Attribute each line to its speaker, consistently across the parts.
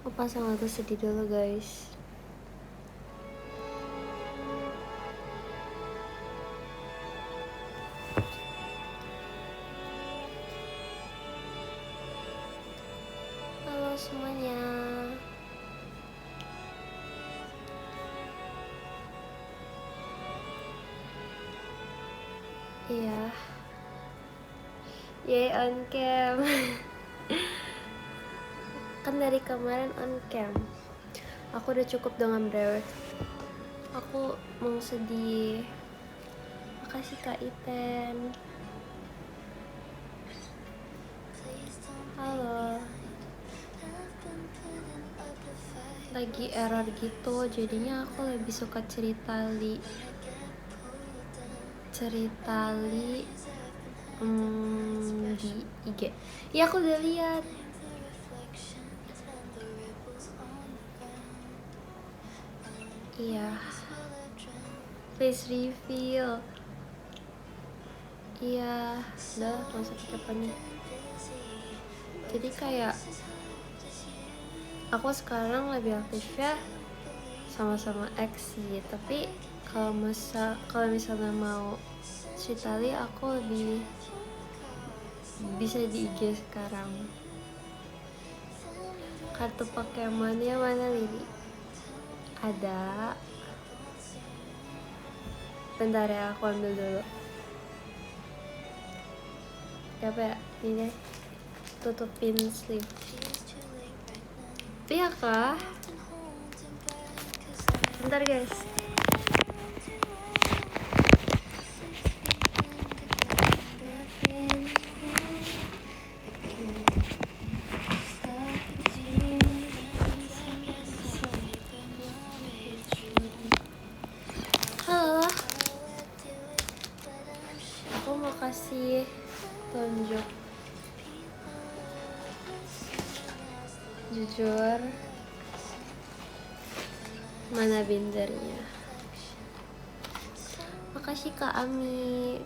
Speaker 1: Aku pasang lagu sedih dulu guys. Halo semuanya. Iya. Yay on cam. Kan dari kemarin on cam. Aku udah cukup dengan brewek. Aku mau sedih. Makasih Kak Iten. Halo. Lagi error gitu, jadinya aku lebih suka cerita di IG. Ya aku udah lihat. Iya. Please reveal. Iya, udah langsung kapan nih. Jadi kayak aku sekarang lebih aktif ya sama-sama X sih, tapi kalau misalnya mau cerita aku lebih bisa di IG sekarang. Kartu Pokemonnya mana Lili? Ada. Bentar ya, aku ambil dulu. Apa ya? Ini deh. Tutupin sleeve. Iya kah? Bentar guys. Halo. Aku mau kasih tunjuk. Jujur, mana bindernya? Makasih Kak Ami.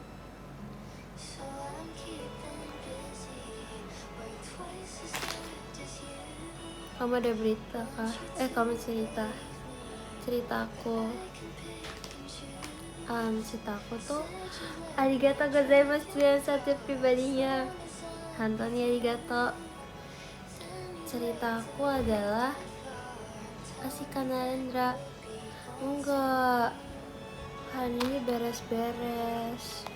Speaker 1: Kamu ada berita kah? Kamu cerita aku. Cerita aku tuh arigato gozaimasu dengan satu pribadinya. Hantoni arigato. Cerita aku adalah Asika Narendra. Enggak, hari ini beres-beres.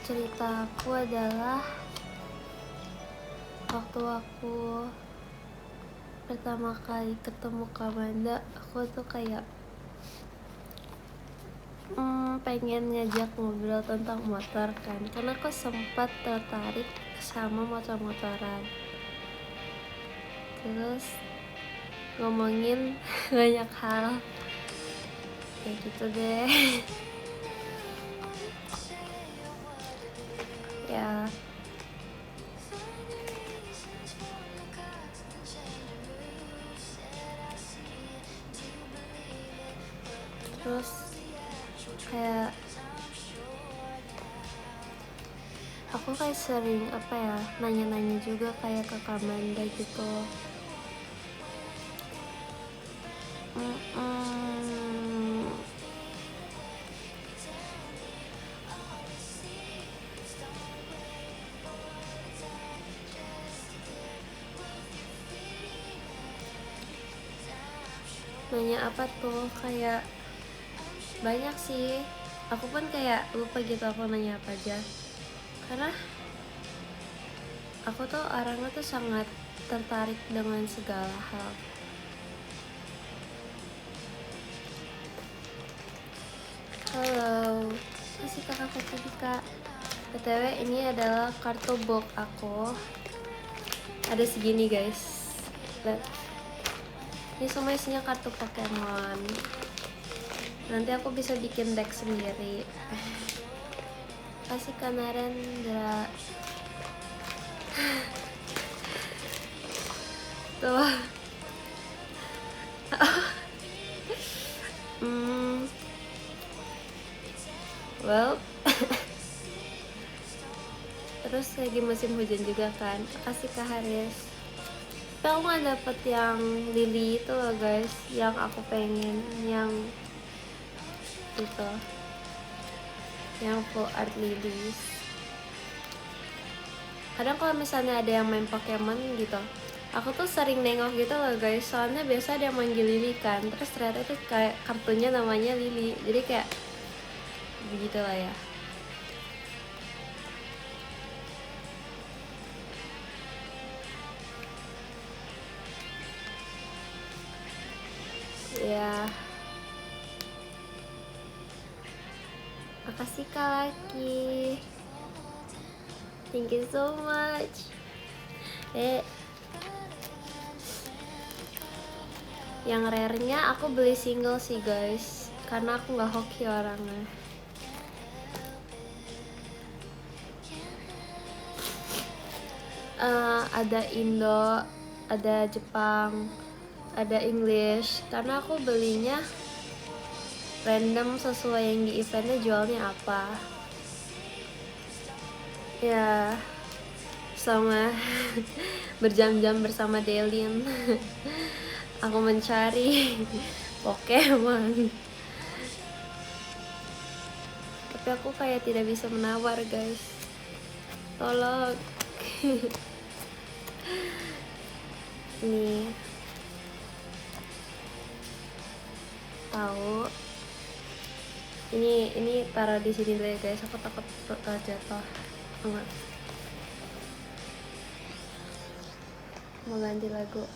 Speaker 1: Cerita aku adalah waktu aku pertama kali ketemu Kamanda, aku tuh kayak pengen ngajak ngobrol tentang motor kan, karena aku sempat tertarik sama motor-motoran. Terus ngomongin banyak hal kayak gitu deh. Ya, terus kayak aku kayak sering nanya-nanya juga kayak ke Kamanda gitu. Nanya apa tuh, kayak banyak sih. Aku pun kayak lupa gitu aku nanya apa aja, karena aku tuh orangnya tuh sangat tertarik dengan segala hal. Halo, masih kakak Kak. BTW ini adalah kartu box aku. Ada segini guys. Lihat. Ini semua isinya kartu Pokemon. Nanti aku bisa bikin deck sendiri. Kasih Kak Narendra. Tuh. Well. terus lagi musim hujan juga kan. Makasih Kak Haris. Tapi aku gak dapet yang lily itu loh guys, yang aku pengen, yang itu, yang full art lilies. Kadang kalau misalnya ada yang main Pokemon gitu, aku tuh sering nengok gitu loh guys, soalnya biasa ada yang manggil Lily kan, terus ternyata itu kayak kartunya namanya Lily, jadi kayak begitulah ya. Ya, makasih Kak Laki, thank you so much. Yang rare-nya aku beli single sih guys, karena aku nggak hoki orangnya. Ada Indo, ada Jepang, ada English, karena aku belinya random sesuai yang di eventnya jualnya apa. Ya, sama berjam-jam bersama Delin aku mencari Pokemon, tapi aku kayak tidak bisa menawar guys, tolong. Nih, tahu ini taruh di sini dulu ya guys, aku takut jatuh. Enggak, mau ganti lagu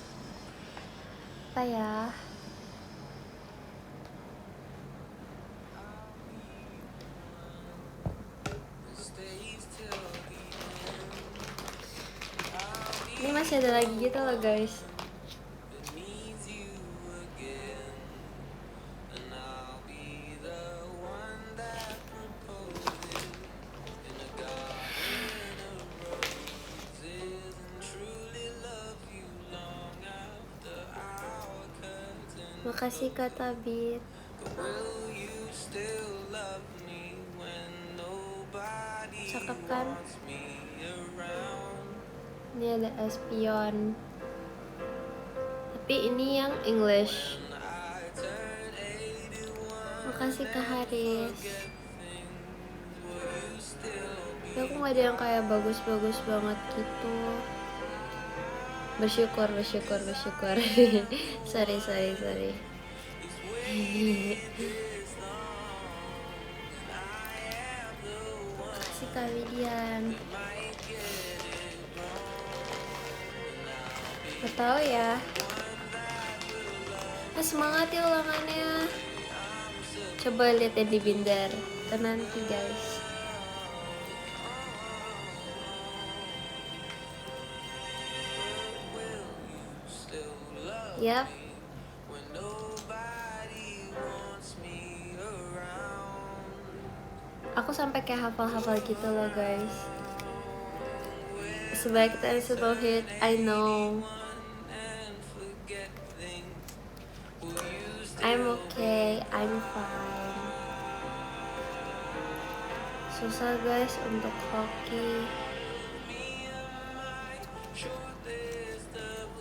Speaker 1: apa ya? Ini masih ada lagi gitu loh guys. Makasih Kak Tabit. Cakep kan? Ini ada Espion, tapi ini yang English. Makasih Kak Haris. Ya, aku gak ada yang kayak bagus-bagus banget gitu. Bersyukur sorry Makasih Kak Widian. Gak tau ya. Semangat ya ulangannya. Coba lihat ya di binder nanti guys. Yap. Aku sampai kayak hafal-hafal gitu loh guys. Sebaik kita simple hit, I know. I'm okay, I'm fine. Susah guys untuk hoki.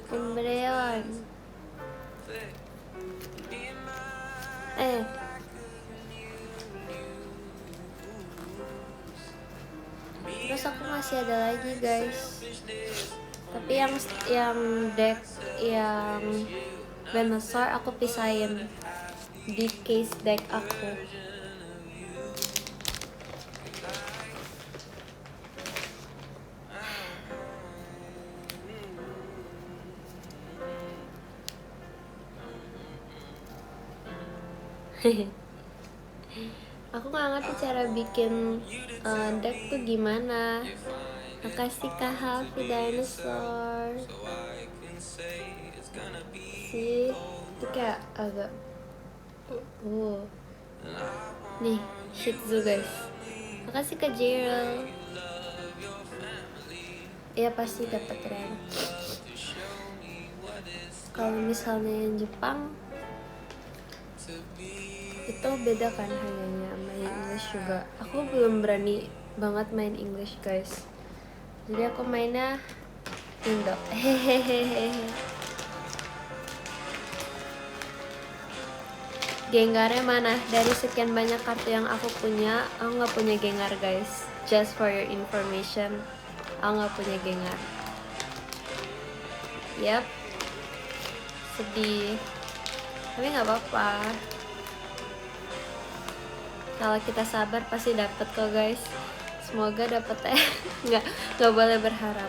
Speaker 1: Pemberian. Terus aku masih ada lagi guys. Tapi yang deck yang Venusaur aku pisahin di case deck aku. Aku gak ngerti cara bikin deck tuh gimana. Makasih Kak Hafi Dinosaur. Sih, itu kayak agak nih, Shih Tzu guys. Makasih Kak Gerald. Ya pasti dapat rank. Kalau misalnya yang Jepang itu beda kan harganya sama yang English juga. Aku belum berani banget main English guys, Jadi aku mainnya Indo. Hehehe. Gengarnya mana? Dari sekian banyak kartu yang aku punya, aku nggak punya Gengar guys. Just for your information, aku nggak punya Gengar. Yap, sedih. Tapi nggak apa-apa. Kalau kita sabar pasti dapat kok guys. Semoga dapat ya. nggak boleh berharap.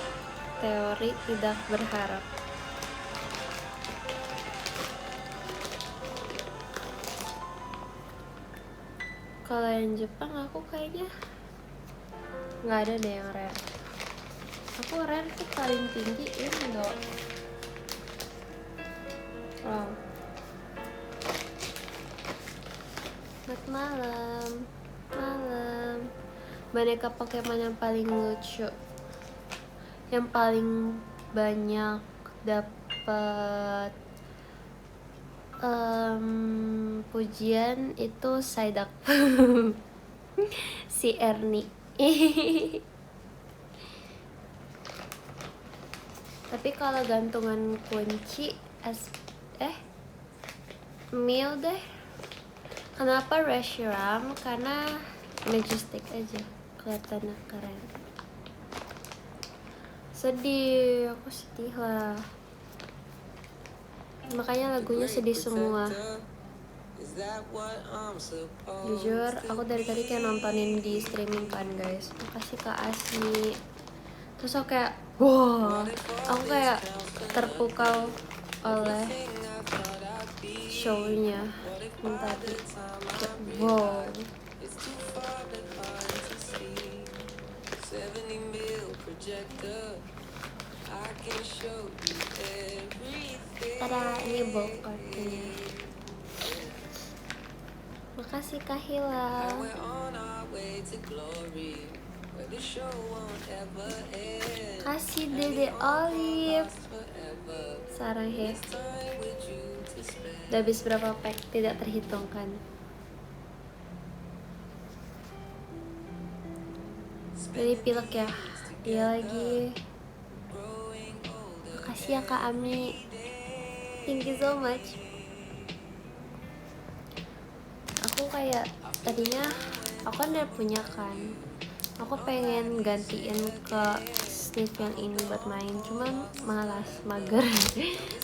Speaker 1: Teori tidak berharap. Kalau yang Jepang aku kayaknya nggak ada deh yang rare. Aku rare tuh paling tinggi Indo. Wow. Selamat malam. Malam. Boneka Pokemon yang paling lucu, yang paling banyak dapat pujian itu Psyduck. Si Ernie. Tapi kalau gantungan kunci Mew deh. Kenapa Reshiram? Karena majestic aja, kelihatannya keren. Sedih, aku sedih lah. Makanya lagunya sedih semua. Jujur, aku dari tadi kayak nontonin di streaming kan guys. Makasih Kak Asmi. Terus aku kayak, wow, aku kayak terpukau oleh show-nya tadi. Wow. Tada, ini bulk kartunya. Makasih Kak Hila. Kasih Dede Olive. Saranghe. Udah habis berapa pack? Tidak terhitungkan. Jadi pilek ya. Iya lagi. Makasih ya Kak Ami. Thank you so much. Aku kayak tadinya aku kan udah punya kan. Aku pengen gantiin ke Steve yang ini buat main, cuman malas, mager.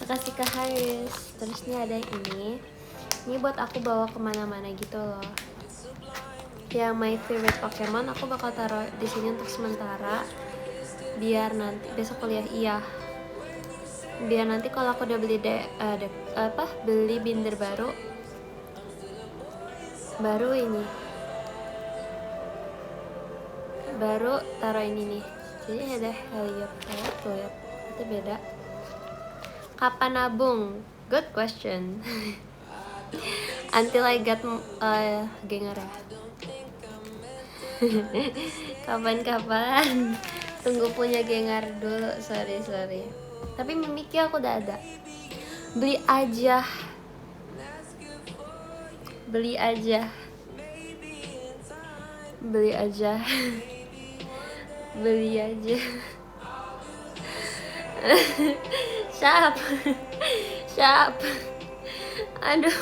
Speaker 1: Makasih Kak Haris. Terus nih ada yang ini buat aku bawa kemana-mana gitu loh. Yang my favorite Pokemon aku bakal taruh di sini untuk sementara, biar nanti besok kuliah biar nanti kalau aku udah beli beli binder baru taruh ini nih. Jadi ada Helioptile tuh ya, itu beda. Kapan nabung? Good question. Until I get Gengar ya. Kapan-kapan. Tunggu punya Gengar dulu. Sorry. Tapi Mimikyu aku udah ada. Beli aja. Siap. Aduh.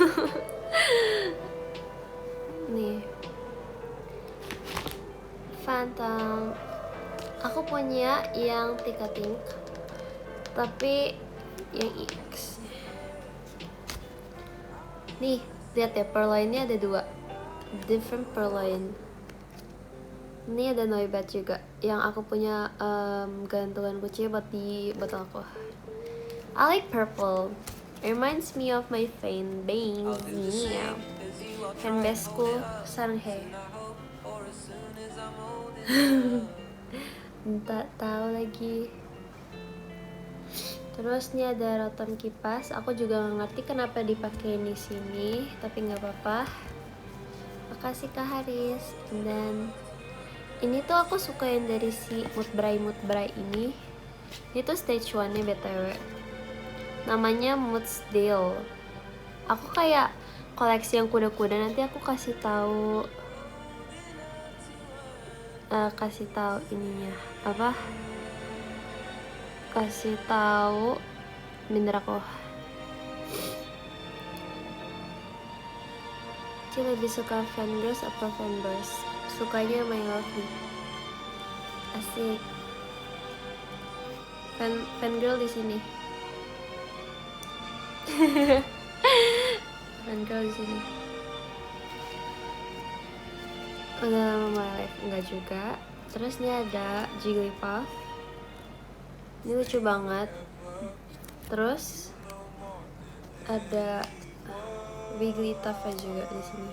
Speaker 1: Nih. Phantom. Aku punya yang Tikatink, tapi yang EX. Nih, lihat ya, Purloin-nya ada 2 different Purloin. Ini ada Noibat juga yang aku punya gantungan kunci buat di botol aku. I like purple. It reminds me of my faint bangs. Yeah. Hanbesku Saranghe. Entah tahu lagi. Terus nih ada Rotom kipas. Aku juga nggak ngerti kenapa dipakai di sini, tapi nggak apa-apa. Makasih Kak Haris. Dan ini tuh aku suka yang dari si Mudbray ini. Ini tuh stage 1-nya BTW. Namanya Moodsdale. Aku kayak koleksi yang kuda-kuda, nanti aku kasih tahu ininya apa kasih tahu bener aku. Ci lebih suka fangirls apa fanboys? Sukanya My Lovely. Asik. Fangirl di sini. Fangirl di sini. Udah lama My Life enggak juga. Terus ini ada Jigglypuff. Ini lucu banget. Terus ada Wigglytuff juga di sini.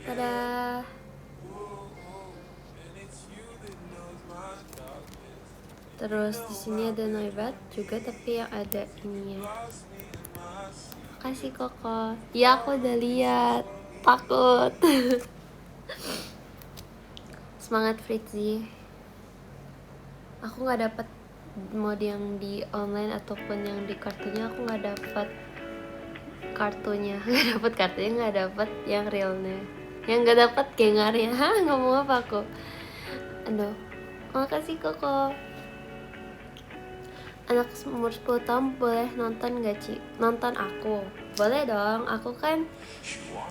Speaker 1: Tada. Terus di sini ada Noibat juga, tapi yang ada ininya. Makasih Koko. Ya aku udah lihat. Takut. Semangat Fritzy. Aku nggak dapat mode yang di online ataupun yang di kartunya. Aku nggak dapat kartunya, nggak dapat kartunya, nggak dapat yang realnya, yang nggak dapat gengarnya. Ngomong apa aku? Aduh, makasih Koko. Anak umur 10 tahun boleh nonton gak Ci? Nonton aku? Boleh dong, aku kan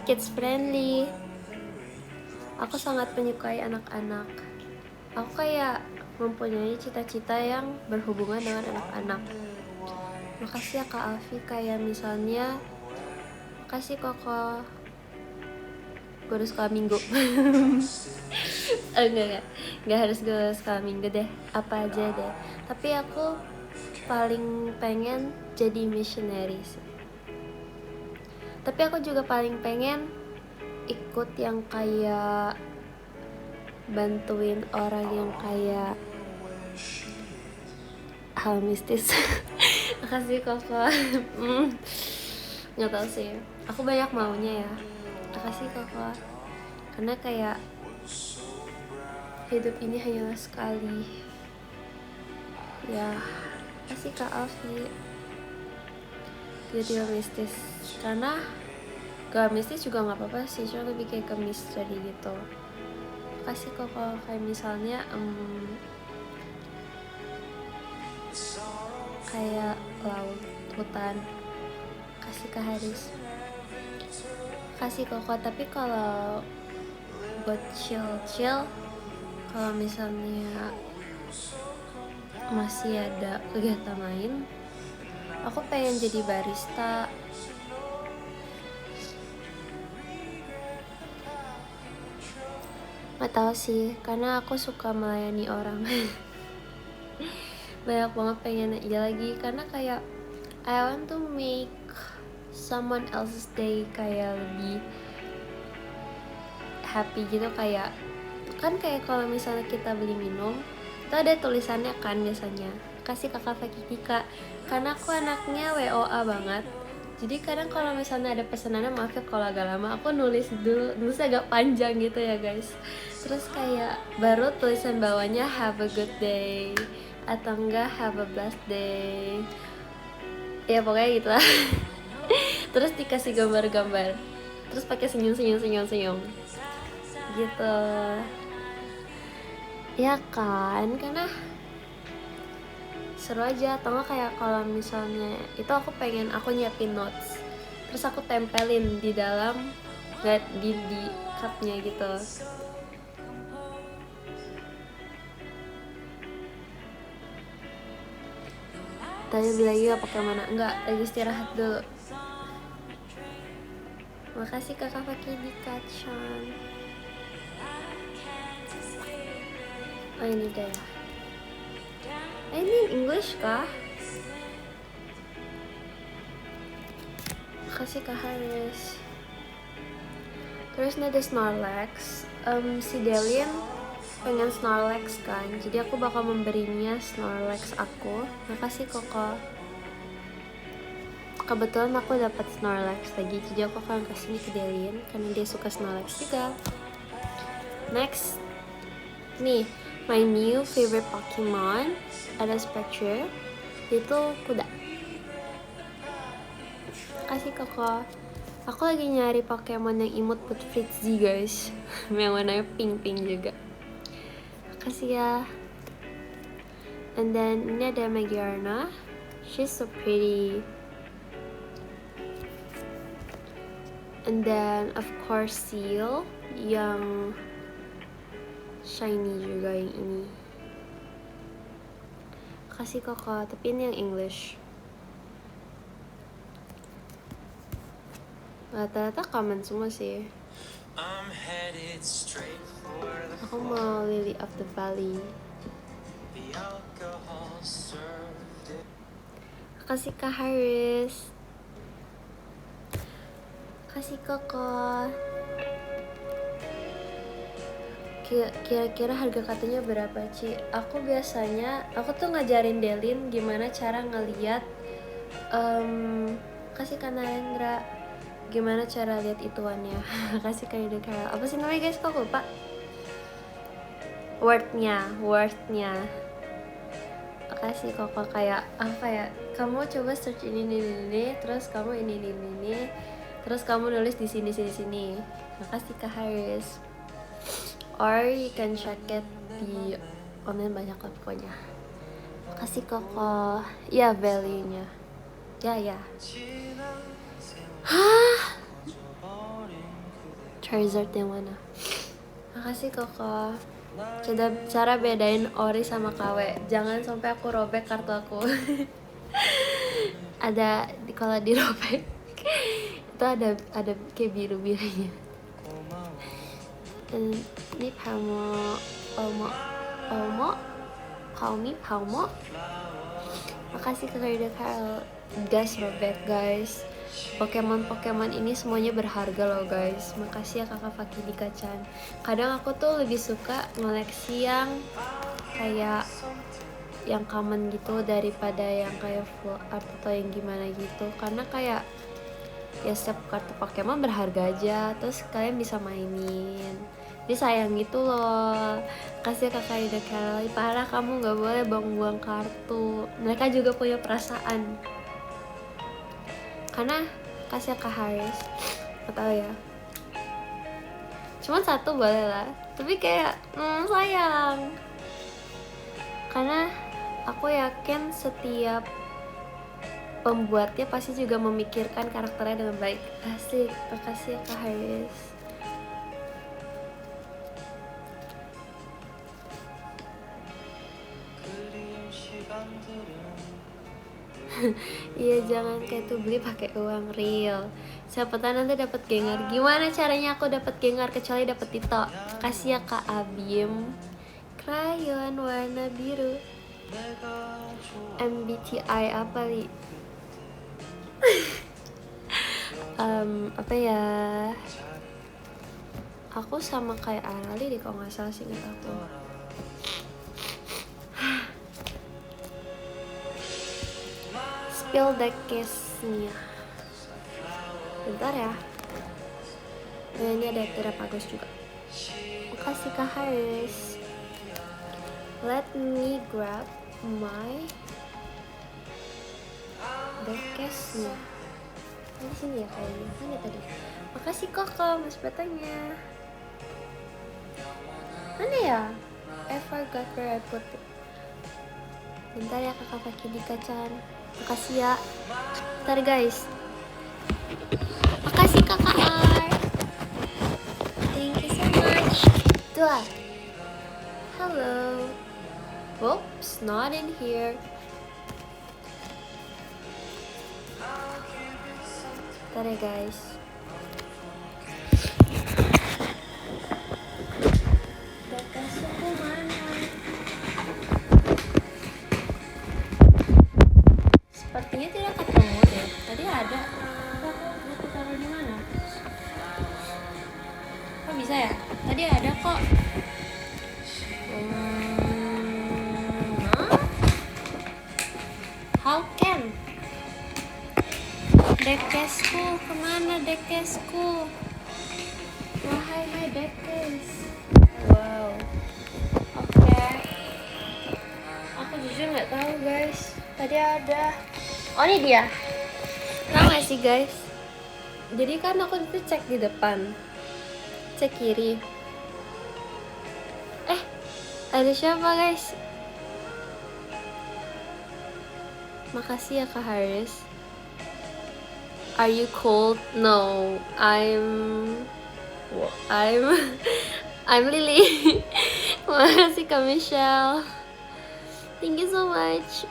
Speaker 1: kids friendly. Aku sangat menyukai anak-anak. Aku kayak mempunyai cita-cita yang berhubungan dengan anak-anak. Makasih ya Kak Alfi, kayak misalnya makasih Koko. Gue harus sekolah minggu. Enggak harus gue sekolah minggu deh, apa aja deh. Tapi aku paling pengen jadi missionary sih. Tapi aku juga paling pengen ikut yang kayak bantuin orang yang kayak hal mistis. Makasih Koko. Nggak tahu sih, aku banyak maunya ya. Makasih Koko, karena kayak hidup ini hanyalah sekali ya. Kasih Kak Alfi. Tiba-tiba mistis, karena gak mistis juga nggak apa-apa sih, cuma lebih kayak ke misteri gitu. Kasih Koko, kayak misalnya kayak laut, hutan. Kasih Kak Haris. Kasih Koko. Tapi kalau buat chill, kalau misalnya masih ada kegiatan lain, aku pengen jadi barista. Nggak tahu sih, karena aku suka melayani orang. Banyak banget pengen aja lagi, karena kayak I want to make someone else's day kayak lebih happy gitu. Kayak kan kayak kalau misalnya kita beli minum, itu ada tulisannya kan biasanya, kasih kakak Fakiki Kak, karena aku anaknya WOA banget. Jadi kadang kalau misalnya ada pesanannya, maaf ya kalau agak lama, aku nulis agak panjang gitu ya guys. Terus kayak baru tulisan bawahnya have a good day, atau enggak have a blessed day, ya pokoknya gitu lah. Terus dikasih gambar-gambar, terus pakai senyum gitu ya kan, karena seru aja. Atau nggak kayak kalau misalnya itu aku pengen aku nyiapin notes, terus aku tempelin di dalam di cupnya gitu. Tanya lagi gak pakai mana? Enggak, lagi istirahat dulu. Makasih kakak pakai di kacang. Oh ini deh. Ini English kah? Makasih Kak Haris. Terus ini ada Snorlax. Si Delin pengen Snorlax kan, jadi aku bakal memberinya Snorlax aku. Makasih Koko. Kebetulan aku dapat Snorlax lagi, jadi aku akan kasih ini ke Delin karena dia suka Snorlax juga. Next, nih my new favorite Pokemon ada Spectre, itu kuda. Kasih Koko. Aku lagi nyari Pokemon yang imut buat Fritzy guys. Yang warnanya pink juga. Makasih ya. And then ini ada Magyarna, she's so pretty. And then of course Seal yang shiny juga yang ini. Kasih kakak, tapi ini yang English. Rata-rata common semua sih. Aku mau Lily of the Valley. Kasih Kak Haris. Kasih kakak. Kira-kira harga kartunya berapa, Ci? Aku tuh ngajarin Delin gimana cara ngeliat kasih Kak Narendra gimana cara lihat ituannya. Kasih Kak Yuda Carol. Apa sih namanya guys, kok lupa? Wordnya. Kasih kakak kayak kamu coba search ini, terus kamu ini, terus kamu nulis di sini. Makasih Kak Haris. Or you can check it di online, banyak lah pokoknya. Makasih kakak. Ya value-nya. Ya. Hah? Charizard yang mana? Makasih kakak. Cara bedain ori sama KW. Jangan sampai aku robek kartu aku. Ada kalau dirobek itu ada kayak biru-birunya. Ini Palmo. Makasih ke Rida Carol. Guys, robek guys. Pokemon ini semuanya berharga loh guys. Makasih ya kakak Fakidika-chan. Kadang aku tuh lebih suka ngoleksi yang kayak yang common gitu daripada yang kayak full art atau yang gimana gitu. Karena kayak ya setiap kartu Pokemon berharga aja, terus kalian bisa mainin. Jadi sayang gitu loh. Kasih kakak Ida Kelly, parah kamu gak boleh buang-buang kartu. Mereka juga punya perasaan. Karena kasih Kak Haris, gak tau ya. Cuma satu boleh lah, tapi kayak sayang. Karena aku yakin setiap pembuatnya pasti juga memikirkan karakternya dengan baik. Asik, makasih ya Kak Haris. Iya, jangan kayak tuh beli pakai uang real. Siapa tahu nanti dapat Gengar. Gimana caranya aku dapat Gengar kecuali dapat Tito? Kasih ya Kak Abim. Crayon warna biru. MBTI apa li? Apa ya? Aku sama kayak Arali deh kalau nggak salah sih, ingat aku. Spill the case-nya. Bentar ya. Nah, ini ada Terapagos juga. Makasih Kak Haris. Let me grab my the case-nya. Di sini ya kayaknya. Mana tadi? Makasih kakak mas batangnya. Mana ya? I forgot where I put it. Bentar ya kakak Fakidika-chan. Makasih ya. Bentar guys. Makasih kakak R. Thank you so much. Dua. Hello. Oops, not in here. Bentar ya guys. Dekasuku mana? Sepertinya tidak ketemu deh. Tadi ada. Aku taruh di mana? Kok bisa ya? Tadi ada kok. How can? Dekesku, kemana dekesku? Wahai my dekes. Wow. Oke. Aku jujur nggak tahu guys. Tadi ada. Oh ini dia. Tahu nggak sih guys? Jadi kan aku itu cek di depan, cek kiri. Ada siapa guys? Makasih ya Kak Haris. Are you cold? No, I'm I'm Lily. Makasih Kak Michelle. Thank you so much.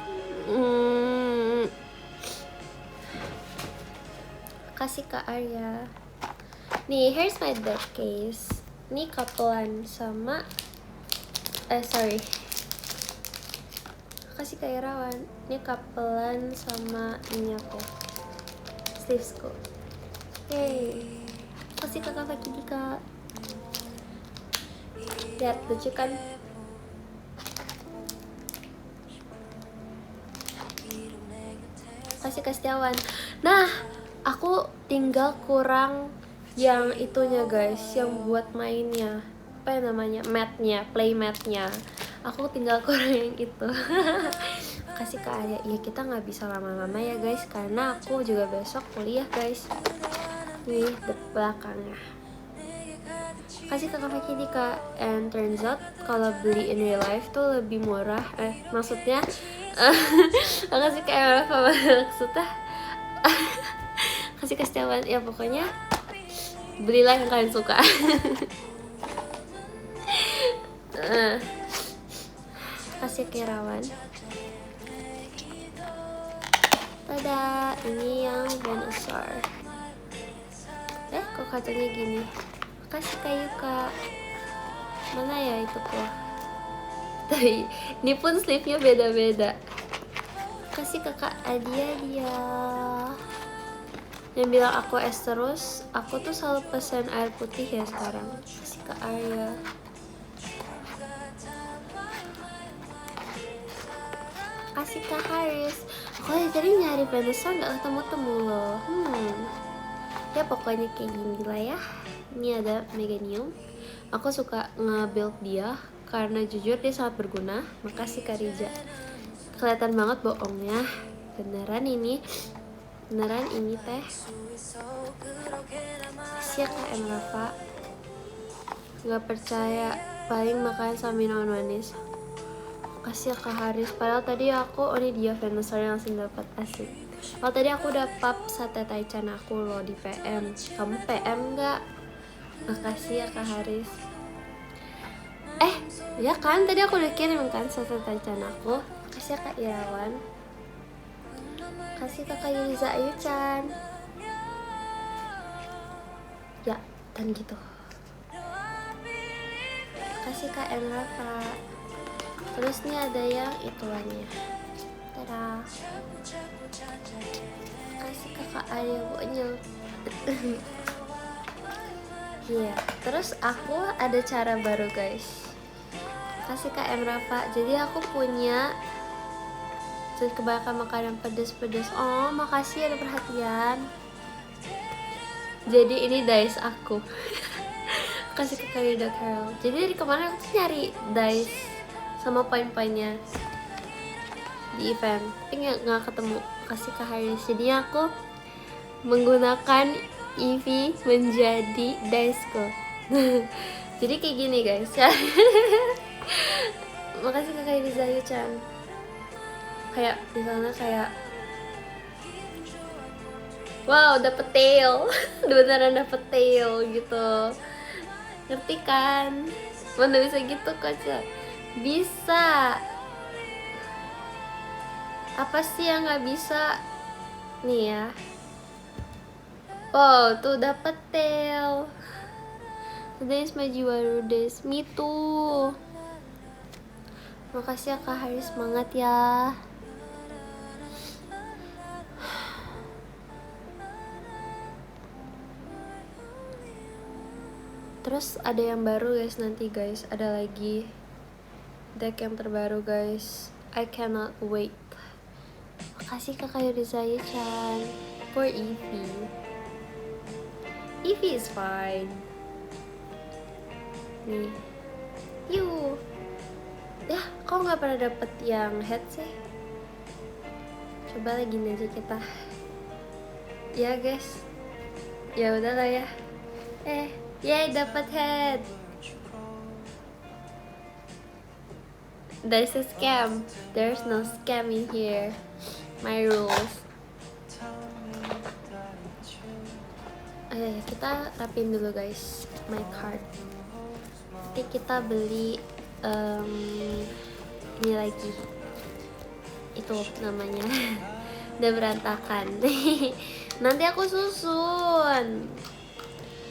Speaker 1: Kasih Kak Arya. Nih, here's my deck case. Ini couplean sama sorry. Kasih Kak Irawan. Ini couplean sama ini aku. Sleevesku. Yay. Kasih Kakak Fakih Dika. Lihat, lucu kan? Kasih Kak Setiawan. Nah, aku tinggal kurang yang itunya guys, yang buat mainnya. Apa ya namanya? Matnya, play matnya. Aku tinggal kurang yang itu. Kasih Kak Arya. Ya kita nggak bisa lama-lama ya guys, karena aku juga besok kuliah guys. Nih di belakangnya. Kasih Kakak Fakih Dika. And turns out kalau beli in real life tuh lebih murah. Maksudnya kasih kayak apa maksudnya? Kasih Setiawan. Ya pokoknya belilah yang kalian suka. Kasih Kirawan. Tada, ini yang Venusaur. Kok kacanya gini? Kasih kayu Kak. Mana ya itu kok? Tapi ini pun sleeve-nya beda-beda. Kasih Kakak Adia dia. Yang bilang aku es terus, aku tuh selalu pesen air putih ya sekarang. Kasih Kak Arya. Kasih Kak Haris. Aku tadi nyari Venusaur nggak ketemu-temu loh. Ya pokoknya kayak gini lah ya. Ini ada Meganium. Aku suka nge-build dia karena jujur dia sangat berguna. Makasih Kak Riza. Kelihatan banget bohongnya. Beneran ini teh. Kasih ya Kak M Rafa. Gak percaya, paling makan sama minuman manis. Kasih ya Kak Haris. Padahal tadi aku ini dia Venusaur yang langsung dapat asik. Kalau tadi aku udah pap sate taichan aku loh di PM. Kamu PM nggak? Makasih ya Kak Haris. Ya kan tadi aku udah kirim kan sate taichan aku. Kasih ya Kak Irawan. Kasih Kakak Yuliza Ayu-chan. Ya, dan gitu. Kasih Kak M Rafa. Terus nih ada yang ituannya. Tada. Kasih Kakak Arya Bonyol. Iya, terus aku ada cara baru guys. Kasih Kak M Rafa. Jadi aku punya kebanyakan makan yang pedes-pedes. Oh, makasih ada perhatian. Jadi ini dice aku. Kasih ke Karida Carol. Jadi dari kemarin aku nyari dice sama poin-poinnya di event, tapi nggak ketemu. Kasih ke Haris. Jadi aku menggunakan Eevee menjadi diceku. Jadi kayak gini guys. Makasih ke Kak Riza-chan. Kayak misalnya kayak wow dapet tail. Beneran dapet tail gitu. Ngerti kan? Mana bisa gitu Kak? Bisa. Apa sih yang nggak bisa? Nih ya. Oh tuh dapet tail. Today is my Jiwaru days. Me too. Makasih ya Kak Haris, semangat ya. Terus ada yang baru guys nanti guys. Ada lagi deck yang terbaru guys. I cannot wait. Makasih Kakak Yurizaya-chan for Eevee. Eevee is fine. Nih. Yuk. Ya, kok nggak pernah dapet yang head sih? Coba lagi aja kita. Ya guys. Ya udahlah ya. Yay dapat head. There's a scam. There's no scam in here. my rules. Kita rapin dulu guys my card. Nanti kita beli ini lagi, itu namanya udah berantakan. Nanti aku susun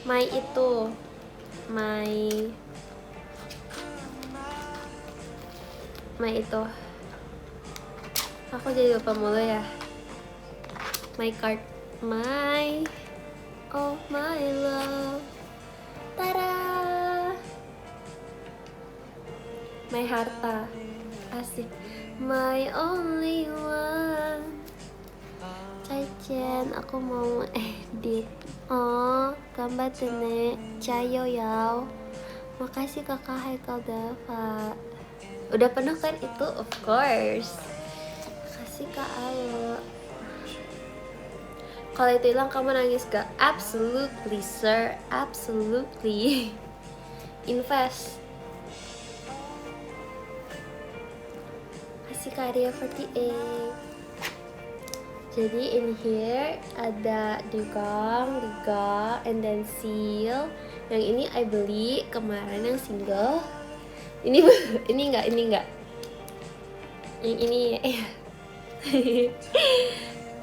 Speaker 1: my itu aku jadi lupa mulu ya. My card, oh my love, tada, my harta, asik, my only one. Cai-chan, aku mau edit. Oh, gambar tene, cayo yao. Makasih kakak Haikal Dava. Udah penuh kan itu? Of course. Makasih kak Alo. Kalau itu hilang kamu nangis gak? Absolutely sir, absolutely. Invest. Kasih karya 48. Jadi in here ada dugong, liga, and then seal. Yang ini I beli kemarin yang single. Ini enggak. Yang ini ya.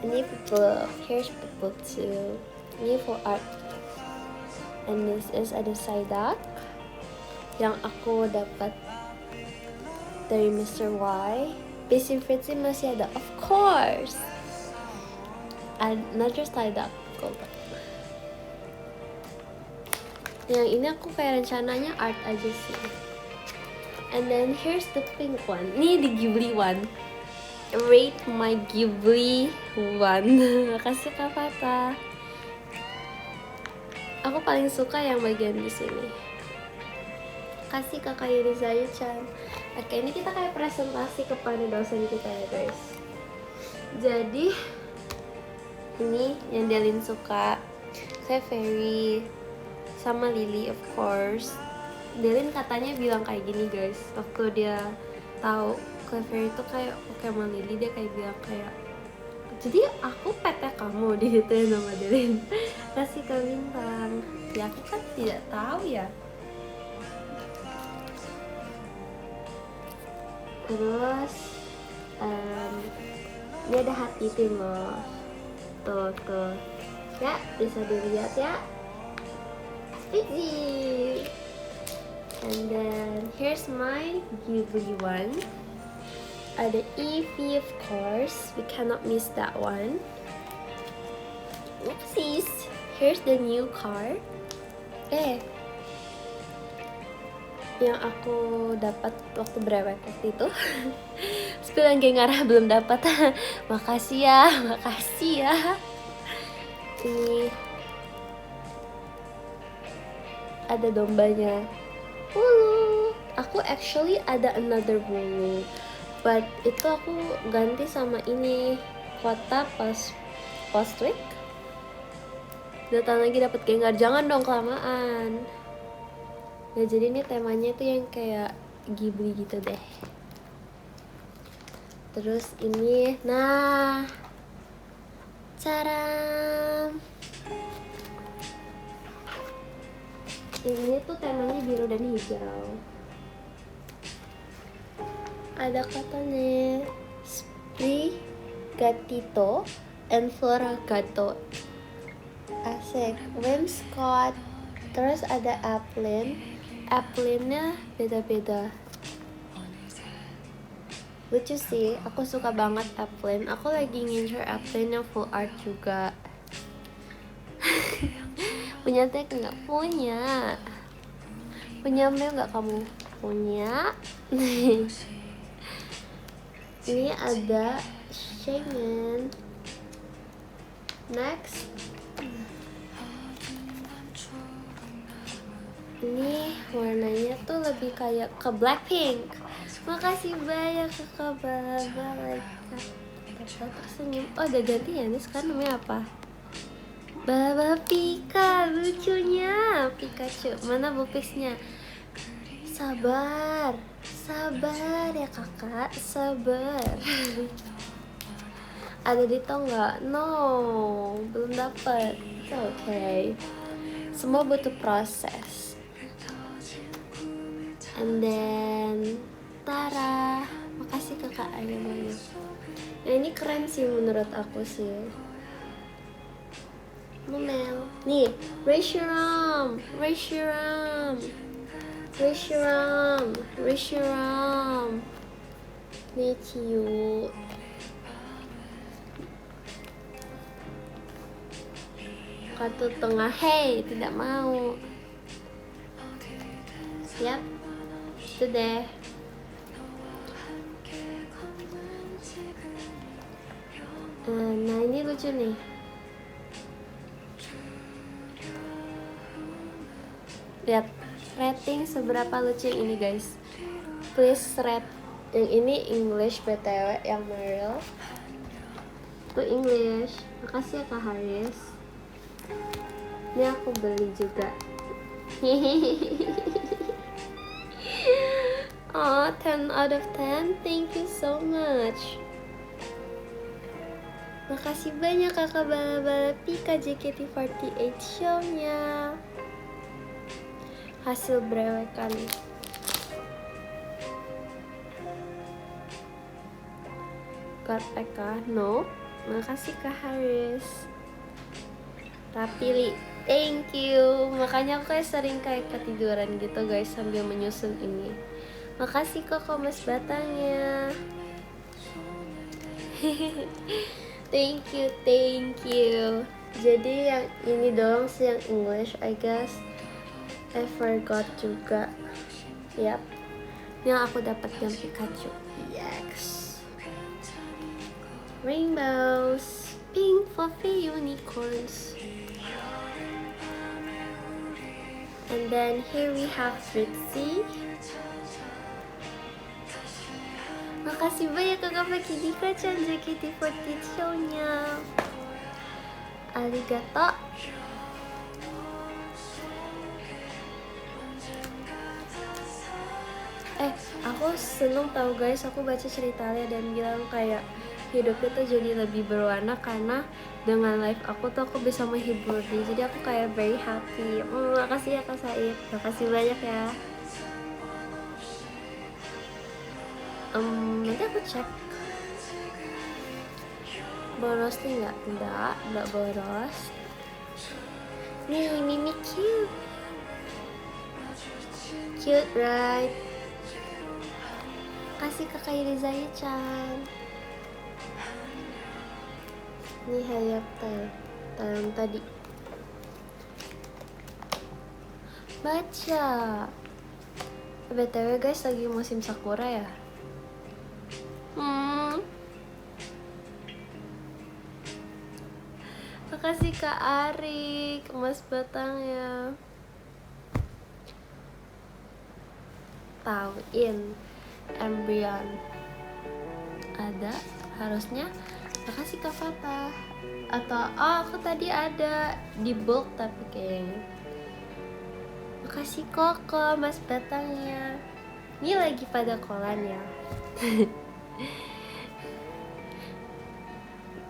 Speaker 1: Ini purple. Here's purple too. Ini for art. And this is ada Psyduck yang aku dapat dari Mr. Y. Basic Fritzy masih ada, of course. Another Psyduck. Yang ini aku kayak rencananya art aja sih. And then here's the pink one. Ini the Ghibli one. Rate my Ghibli one. Makasih Kak Fata. Aku paling suka yang bagian di sini. Kasih Kakak Yurizayu-chan. Oke, ini kita kayak presentasi kepada dosen kita ya guys. Jadi ini yang Delin suka, kayak Fairy sama Lily of course. Delin katanya bilang kayak gini guys, waktu dia tahu Clever itu kayak Pokemon Lily, dia kayak bilang kayak, jadi aku PT kamu, digituin sama Delin. Kasih ke bintang. Ya aku kan tidak tahu ya. Terus ini ada hati tim loh. Tuh ya, bisa dilihat ya. Easy. And then here's my Ghibli one. Ada Eevee of course, we cannot miss that one. Oopsies. Here's the new card. Yang aku dapat waktu brewek waktu itu. Sekarang Gengarah belum dapat. Makasih ya. Ini ada dombanya. Aku actually ada another bulu, but itu aku ganti sama ini kota post week. Datang lagi dapat Gengar, jangan dong kelamaan. Nah jadi ini temanya tuh yang kayak Ghibli gitu deh. Terus ini, nah, caram. Ini tuh temanya biru dan hijau. Ada katanya Sprigatito and Floragato. Asik. Whimsicott. Terus ada Applin. Applinnya beda-beda. Lucu sih, aku suka banget Applin. Aku lagi ngincer Applin yang full art juga. Punya tag nggak? Punya mail nggak kamu? Punya. Ini ada Shaman. Next, ini warnanya tuh lebih kayak ke Blackpink. Makasih banyak Kakak Baba. Tersenyum. Oh udah ganti ya, ini sekarang namanya apa? Baba Pika, lucunya Pikachu. Mana bupisnya? Sabar ya kakak, sabar. Ada di Tonga? No, belum dapat. It's okay. Semua butuh proses. And then Tara, makasih kakak Ayamanya. Nah ini keren sih menurut aku sih. Momel, nih, raise your arm, raise your arm, raise your arm, raise your arm. Nih cute. Kartu tengah, hey, tidak mau. Yap, itu deh. Nah ini lucu nih. Lihat rating seberapa lucu yang ini guys. Please rate. Yang ini English BTW, yang Meryl itu English. Makasih ya Kak Haris. Ini aku beli juga. Oh, 10 out of 10. Thank you so much. Makasih banyak kakak Bala-Bala Pika JKT48 show-nya. Hasil brewekan. God Eka, no. Makasih Kak Haris. Rapili, thank you. Makanya aku sering ketiduran gitu guys sambil menyusun ini. Makasih kok Mas Batangnya. Thank you. Jadi yang ini doang sih yang English, I guess. I forgot juga. Yap. Yang aku dapat yang Pikachu. Yes. Rainbows, pink fluffy unicorns. And then here we have Fritzy. Makasih banyak kakak Paki Dika-chan JKT48 show-nya. Arigato. Aku seneng tahu guys, aku baca ceritanya dan bilang kayak hidupnya tuh jadi lebih berwarna karena dengan live aku tuh aku bisa menghibur dia. Jadi aku kayak very happy. Makasih ya Kak Said. Makasih banyak ya. Nanti aku cek boros nih nggak boros. Nih Mimi cute right. Kasih kakak Irizaya-chan. Nih hayap tayang tadi baca. BTW guys lagi musim sakura ya. Makasih Kak Arik, Mas Batangnya. Tauin Embryon ada harusnya. Makasih Kak Fatah. Atau aku tadi ada di bulk tapi kayaknya. Makasih Koko, Mas Batangnya. Ini lagi pada kolan ya.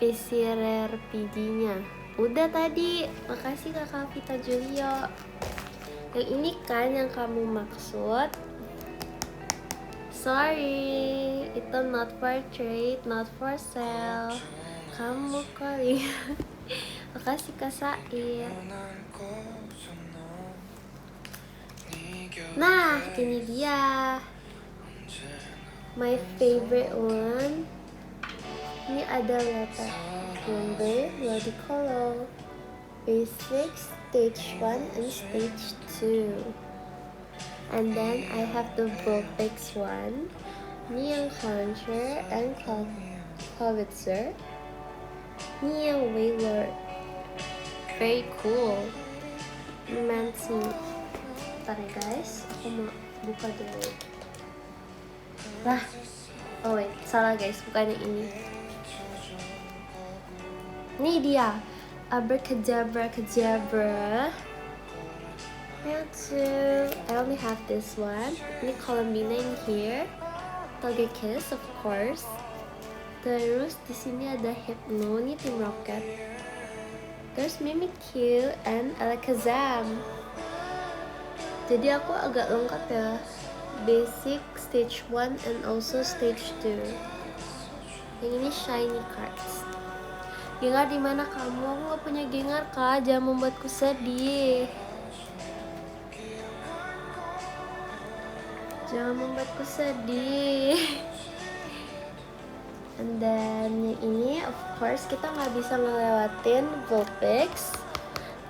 Speaker 1: PC Rare PD-nya udah tadi. Makasih Kakak Vita Julio. Yang ini kan yang kamu maksud. Sorry, itu not for trade, not for sale. Kamu kali. Makasih Kak Said. Nah, ini dia my favorite one. Ini ada letter number, Ludicolo, basic, stage 1 and stage 2. And then I have the Vulpix one. Ini yang Conjure and Howitzer. Ini yang Wailord. Very cool. Mancy. Bentar ya guys, aku mau buka dulu. Lah, oh wait, salah guys, bukan yang ini. Ini dia, Abracadabra. I only have this one. Ini Columbina in here. Togekiss, of course. Terus di sini ada Hypno, nih Team Rocket. Terus Mimikyu and Alakazam. Jadi aku agak lengkap ya. Basic, Stage 1 and also Stage 2. Yang ini shiny cards. Gengar di mana kamu? Aku gak punya Gengar kak, jangan membuatku sedih. Jangan membuatku sedih. And then yang ini of course kita nggak bisa ngelewatin Vulpix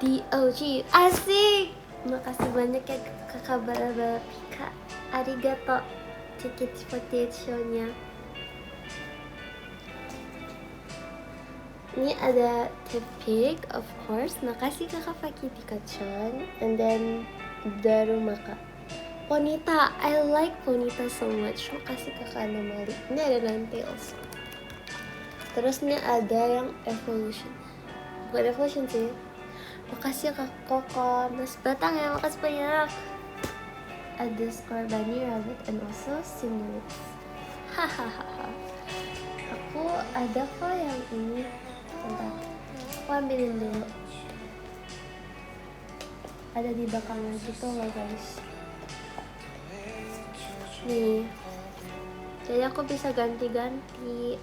Speaker 1: di OG. Asik. Makasih banyak ya kakak Bala Pika. Arigato. JKT48 show-nya. Ini ada Tepig of course. Makasih kakak Faki Pikachu. And then Darumaka. Ponyta, I like Ponyta so much. Makasih kakak Anomali. Ini ada Ninetales. Terus ini ada yang Evolution. Bukan Evolution sih. Makasih ya kak Koko. Mas Batang ya, makasih banyak. Ada Scorbunny, Rabbit, and also Cinderace. Hahaha. Aku ada kok yang ini. Bentar, aku ambilin dulu. Ada di belakangnya gitu loh guys. Nih, jadi aku bisa ganti-ganti.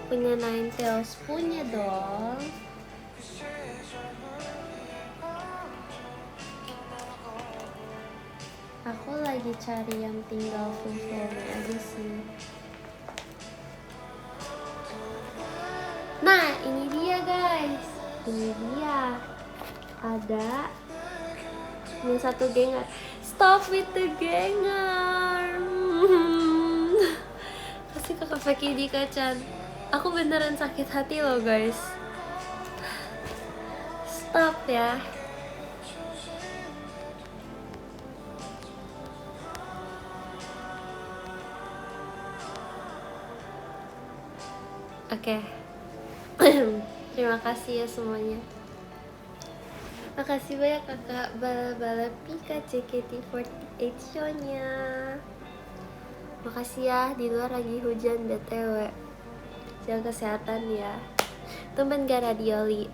Speaker 1: Punya Ninetales, punya dong. Aku lagi cari yang tinggal full form aja sih. Nah, ini dia guys. Ini dia. Ada yang satu Gengar. Stop with the Gengar. Kasih kakak Faki di kacan. Aku beneran sakit hati loh guys. Stop ya. Oke. Terima kasih ya semuanya. Makasih banyak kakak Bala Pika JKT48 show-nya. Makasih ya, di luar lagi hujan BTW. Jaga kesehatan ya. Tumben gak radioli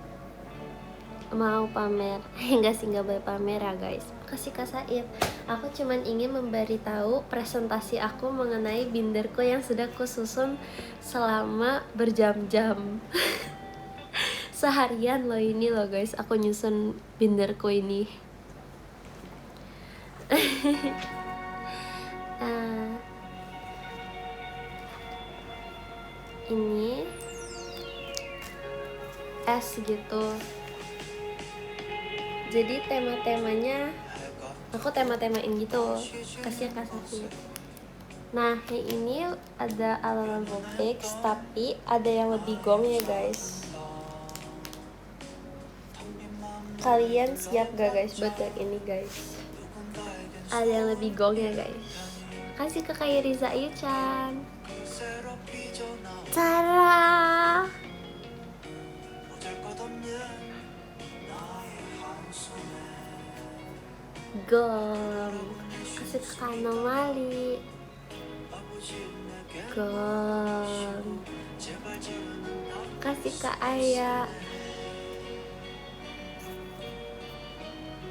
Speaker 1: mau pamer. Enggak sih, gak boleh pamer ya guys. Makasih Kak Said. Aku cuman ingin memberitahu presentasi aku mengenai binderku yang sudah kususun selama berjam-jam. Seharian loh ini loh guys, aku nyusun binderku ini. Ini S gitu. Jadi tema-temanya aku tema-temain gitu. Kasih Kak Safi. Nah, yang ini ada Alolan Vulpix, tapi ada yang lebih gong ya guys. Kalian siap gak guys buat yang ini guys? Ada yang lebih gong ya guys. Kasih ke Kak Riza Yu-chan. Cara gong. Kasih ke Kak Anomali. Gong. Kasih ke Ayah.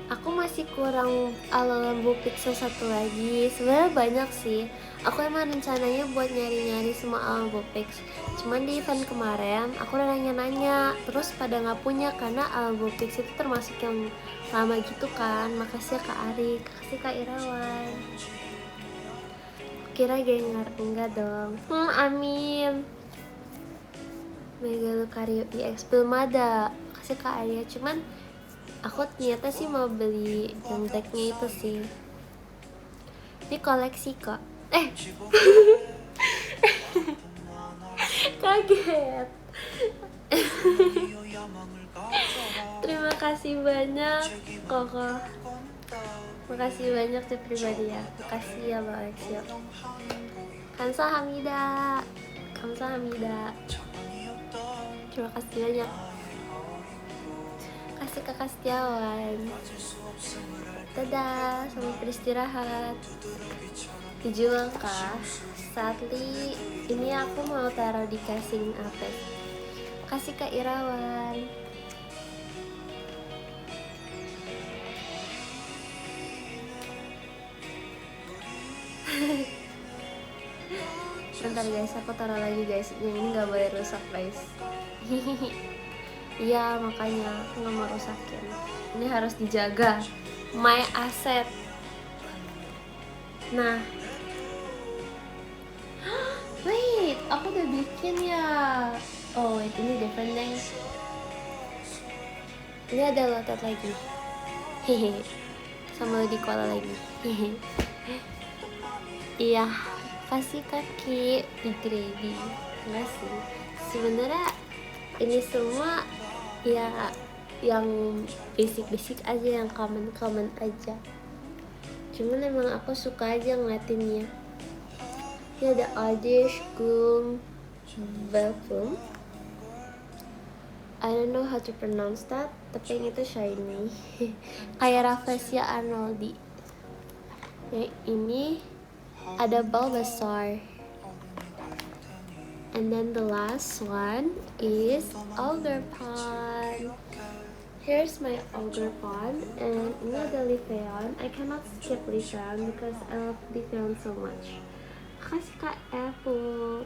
Speaker 1: Aku masih kurang Alolan Vulpix satu lagi. Sebenarnya banyak sih. Aku emang rencananya buat nyari-nyari semua Alolan Vulpix. Cuman di event kemarin aku udah nanya-nanya, terus pada nggak punya karena Alolan Vulpix itu termasuk yang lama gitu kan. Makasih ya Kak Ari, makasih Kak Irawan. Kira Gengar, enggak dong. Amin. Mega Lucario EX belum ada. Kasih Kak Arya, cuman aku ternyata sih mau beli game decknya itu sih. Ini koleksi kok. Kaget. Terima kasih banyak Koko. Makasih banyak tuh pribadi ya. Makasih ya Mbak Alexio. Kamsa Hamida. Kamsa Hamida. Terima kasih banyak. Kasih Kakak Setiawan. Dadah, selamat beristirahat. 7 langkah sadly ini aku mau taruh di casing apa? Kasih Kak Irawan. Bentar guys, aku taruh lagi guys. Yang ini nggak boleh rusak guys. Iya makanya aku nggak mau rusakin. Ini harus dijaga. My asset. Nah, wait, aku udah bikin ya. Oh wait, ini different deh. Ini ada lotot lagi. Hehe. Sama di koala lagi. Hehe. Iya, kasih kaki di grading. Enggak sih. Sebenarnya ini semua ya yang basic aja, yang common aja. Cuman emang aku suka aja ngeliatinnya. Ini ada Adish Gum Velvum. I don't know how to pronounce that, tapi yang itu shiny. Kayak Rafflesia Arnoldi. Yang ini ada Bulbasaur. And then the last one is Ogerpon. Here's my Ogerpon, and ini ada Leafeon. I cannot skip Leafeon because I love Leafeon so much. Kasih Kak Apple.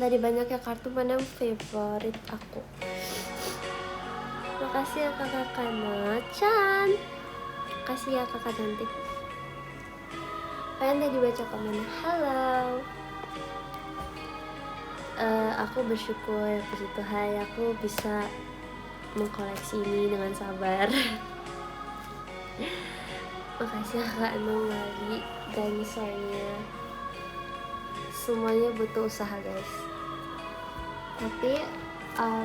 Speaker 1: Dari banyaknya kartu, mana yang favorit aku? Makasih ya kakak Kana-chan. Kasih ya kakak cantik. Pengen tadi baca komen. Halo. Aku bersyukur puji Tuhan aku bisa mengkoleksi ini dengan sabar. Makasih Kak Anomali dan misalnya semuanya butuh usaha guys. Tapi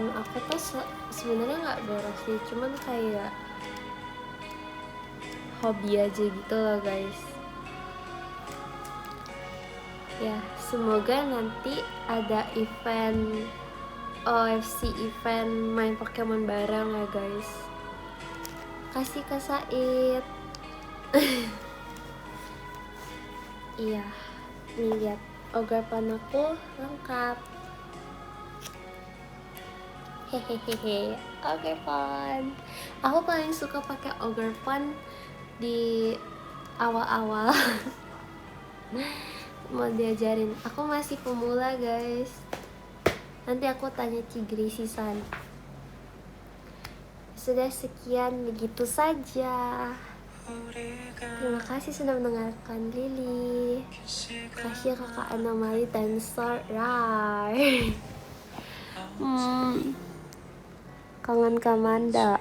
Speaker 1: aku tuh sebenarnya nggak boros sih, cuman kayak hobi aja gitu loh guys. Ya, semoga nanti ada event OFC event main Pokemon bareng ya guys. Kasih Kak Said. Iya, nih lihat Ogerpon aku lengkap. Hehehe, Ogerpon. Aku paling suka pakai Ogerpon di awal-awal. Mau diajarin, aku masih pemula guys. Nanti aku tanya Cigrisisan. Sudah sekian, begitu saja. Terima kasih sudah mendengarkan Lily. Kasih ya kakak Anomali dan Rai. Kangen Kamanda.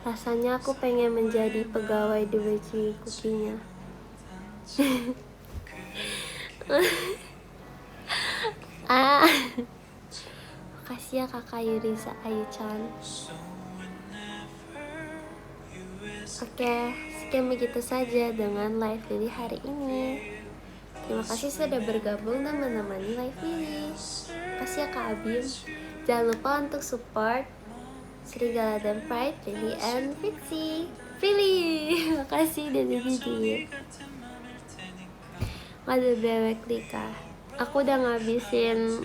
Speaker 1: Rasanya aku pengen menjadi pegawai di WC Cookie-nya. Makasih ya kakak Yurisa Ayu-chan. Oke, sekian begitu saja dengan live Lily hari ini. Terima kasih sudah bergabung dan menemani live Lily. Makasih ya Kak Abim. Jangan lupa untuk support Serigala dan Pride, Lily and Fitzy. Philly, makasih dari Didi. Madu Bewek Lika. Aku udah ngabisin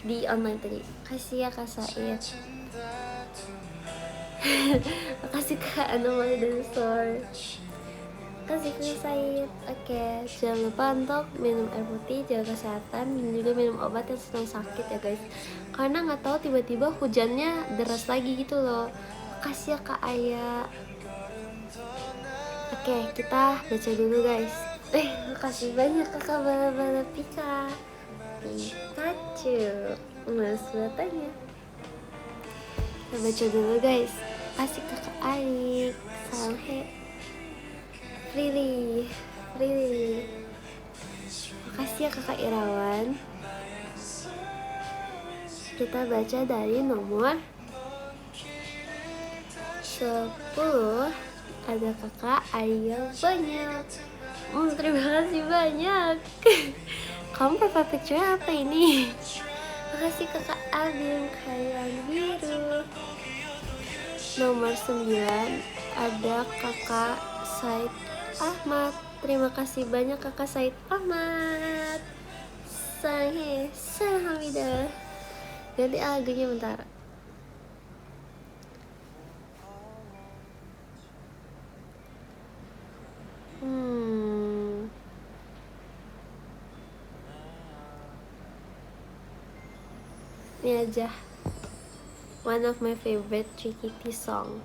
Speaker 1: di online tadi. Kasih ya Kak Said. Makasih Kak Anomali dan Store. Kasih Kak Said. Oke, jangan lupa untuk minum air putih, jaga kesehatan, dan juga minum obat yang sedang sakit ya guys. Karena nggak tahu tiba-tiba hujannya deras lagi gitu loh. Makasih ya Kak Aya. Oke, kita baca dulu guys. Makasih banyak kakak Bala-Bala Pika. Pikachu, Mas batanya. Kita baca dulu guys. Kasih kakak Aik, salam Frili. Makasih ya kakak Irawan. Kita baca dari nomor 10. Ada kakak Ayel banyak. Terima kasih banyak. Kamu profile picture apa ini? Makasih kakak Abim, Kayang Biru. Nomor 9 ada kakak Said Ahmad. Terima kasih banyak kakak Said Ahmad. Sahamida. Ganti lagunya bentar. Ini aja, one of my favorite Trikiti songs.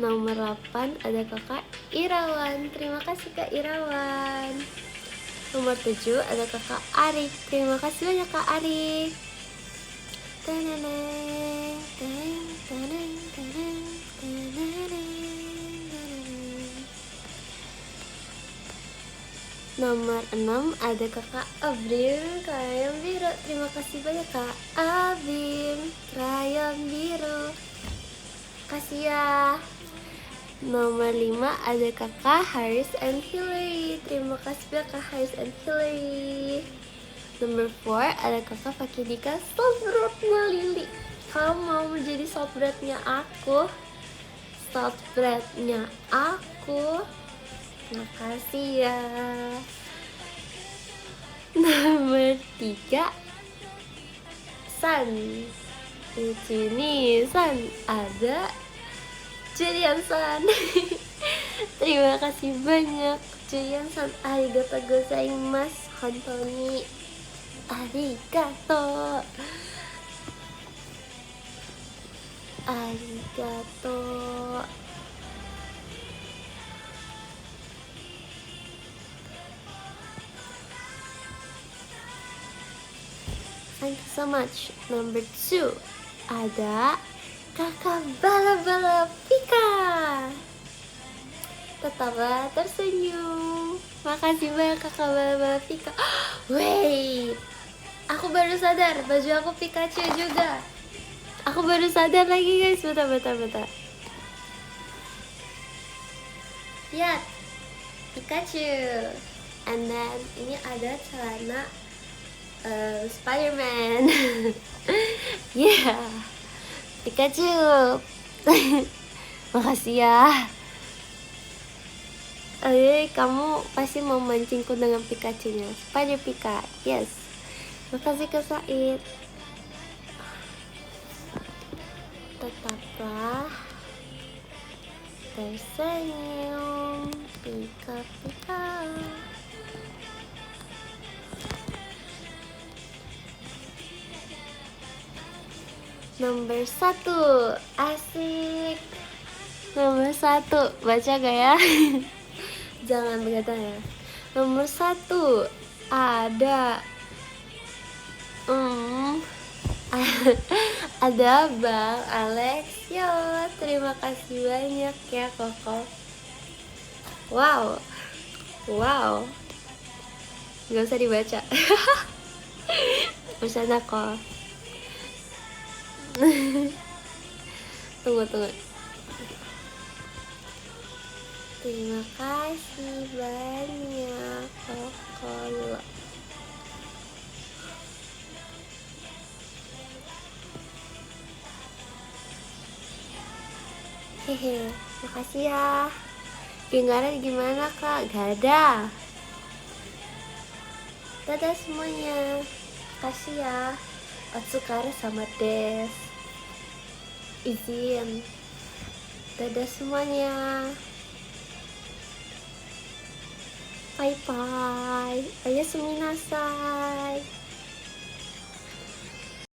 Speaker 1: Nomor 8 ada kakak Irawan. Terima kasih kak Irawan. Nomor 7 ada kakak Arik. Terima kasih banyak kak Arik. Teneneng, teneng, teneng, teneng, teneneng. Nomor 6 ada kakak Abim Krayon Biru. Terima kasih banyak kak Abim Krayon Biru. Kasih ya. Nomor 5 ada kakak Haris and Hillary. Terima kasih banyak kak Haris and Hillary. Nomor 4 ada kakak Fakidika Saltbreadnya Lili. Kamu mau menjadi saltbreadnya aku? Saltbreadnya aku. Makasih ya. Nomor 3 San. Di sini San ada Julian San. Terima kasih banyak Julian San. Arigato gozaimasu. Hontoni arigato. Arigato. Thank you so much. Number 2 ada kakak Bala-Bala Pika. Tetaplah tersenyum. Makasih banyak kakak Bala-Bala Pika. Wait, aku baru sadar baju aku Pikachu juga. Aku baru sadar lagi guys. Bentar. Lihat, Pikachu. And then ini ada celana Spider-Man. Yeah, Pikachu. Makasih ya. Kamu pasti mau mancingku dengan Pikachu-nya. Spider Pika. Yes. Makasih Kak Said. Tetaplah tersenyum. Pika-pika. Nomor 1, asik. Nomor 1, baca gak ya? Jangan begadang ya. Nomor 1 ada ada Bang Alex. Yo, terima kasih banyak ya Koko. Wow, gak usah dibaca. Bersana kok. Tunggu. Terima kasih banyak Koko. Hehe, makasih ya. Dengaran gimana kak? Gak ada. Dadah semuanya. Makasih ya. Otsukare sama des. Izin. Dadah semuanya. Bye bye. Oyasuminasai.